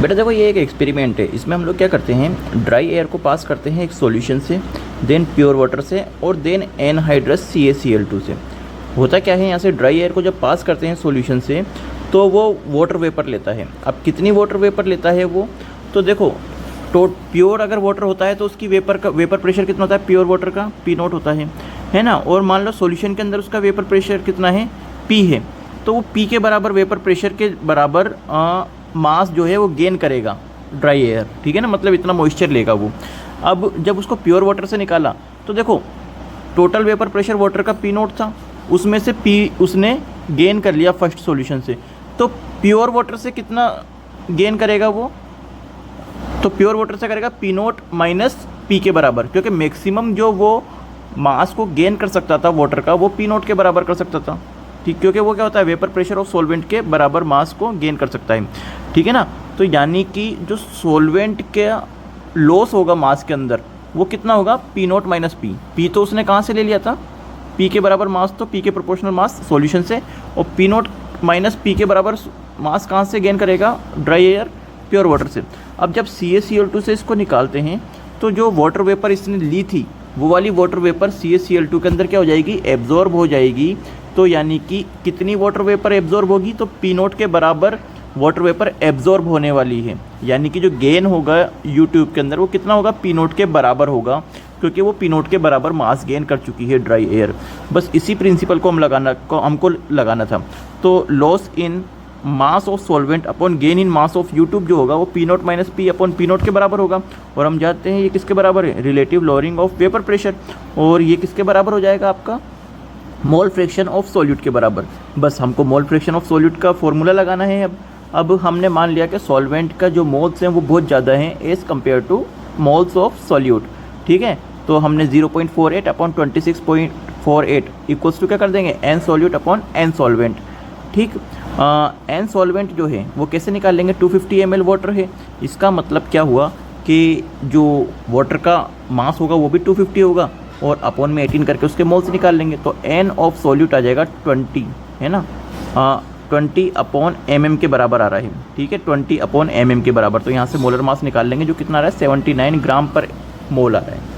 बेटा देखो ये एक एक्सपेरिमेंट है, इसमें हम लोग क्या करते हैं, ड्राई एयर को पास करते हैं एक सॉल्यूशन से, देन प्योर वाटर से, और देन एनहाइड्रस CaCl2 से। होता क्या है, यहाँ से ड्राई एयर को जब पास करते हैं सॉल्यूशन से तो वो वाटर वेपर लेता है। अब कितनी वाटर वेपर लेता है वो, तो देखो तो प्योर अगर वाटर होता है तो उसकी वेपर प्रेशर कितना होता है, प्योर वाटर का P0 होता है ना। और मान लो सॉल्यूशन के अंदर उसका वेपर प्रेशर कितना है, P है, तो वो P के बराबर वेपर प्रेशर के बराबर मास जो है वो गेन करेगा ड्राई एयर, ठीक है ना, मतलब इतना मॉइस्चर लेगा वो। अब जब उसको प्योर वाटर से निकाला तो देखो टोटल वेपर प्रेशर वाटर का P0 था, उसमें से P उसने गेन कर लिया फर्स्ट सॉल्यूशन से। तो प्योर वाटर से कितना गेन करेगा वो, तो प्योर वाटर से करेगा P0 माइनस P के बराबर, क्योंकि मैक्सिमम जो वो मास को गेन कर सकता था वाटर का वो P0 के बराबर कर सकता था, ठीक, क्योंकि वो क्या होता है, वेपर प्रेशर ऑफ सॉल्वेंट के बराबर मास को गेन कर सकता है, ठीक है ना। तो यानी कि जो सॉल्वेंट के लॉस होगा मास के अंदर वो कितना होगा, P0 माइनस P तो उसने कहाँ से ले लिया था, P के बराबर मास, तो P के प्रोपोर्शनल मास सॉल्यूशन से, और P0 माइनस P के बराबर मास कहाँ से गेन करेगा, ड्राई एयर प्योर वाटर से। अब जब CaCl2 से इसको निकालते हैं तो जो वाटर वेपर इसने ली थी वो वाली वाटर वेपर CaCl2 के अंदर क्या हो जाएगी, एब्जॉर्ब हो जाएगी। तो यानी कि कितनी वाटर वेपर एब्जॉर्ब होगी, तो P0 के बराबर वाटर वेपर एब्जॉर्ब होने वाली है, यानी कि जो गेन होगा U ट्यूब के अंदर वो कितना होगा, P0 के बराबर होगा, क्योंकि वो P0 के बराबर मास गेन कर चुकी है ड्राई एयर। बस इसी प्रिंसिपल को हमको लगाना था। तो loss in mass of solvent upon gain in mass of U tube जो होगा वो P0 minus P upon P0 के बराबर होगा। और हम जानते हैं ये किसके बराबर है, relative lowering of vapour pressure, और ये किसके बराबर हो जाएगा आपका, मोल फ्रैक्शन ऑफ सॉल्यूट के बराबर। बस हमको मोल फ्रैक्शन ऑफ सॉल्यूट का फॉर्मूला लगाना है। अब हमने मान लिया कि सॉल्वेंट का जो मोल्स हैं वो बहुत ज़्यादा हैं as compare two moles of solute, ठीक है। तो हमने 0.48 अपॉन 26.48 इक्वल्स टू क्या कर देंगे, N solute upon N solvent, ठीक। एन सॉल्वेंट जो है वो कैसे निकाल लेंगे, 250 ml वाटर है, इसका मतलब क्या हुआ कि जो वाटर का मास होगा वो भी 250 होगा, और अपॉन में 18 करके उसके मोल्स निकाल लेंगे। तो एन ऑफ सॉल्यूट आ जाएगा 20, है ना, 20 अपॉन mm के बराबर आ रहा है, ठीक है, 20 अपॉन mm के बराबर। तो यहाँ से मोलर मास निकाल लेंगे जो कितना आ रहा है, 79 ग्राम पर मोल आ रहा है।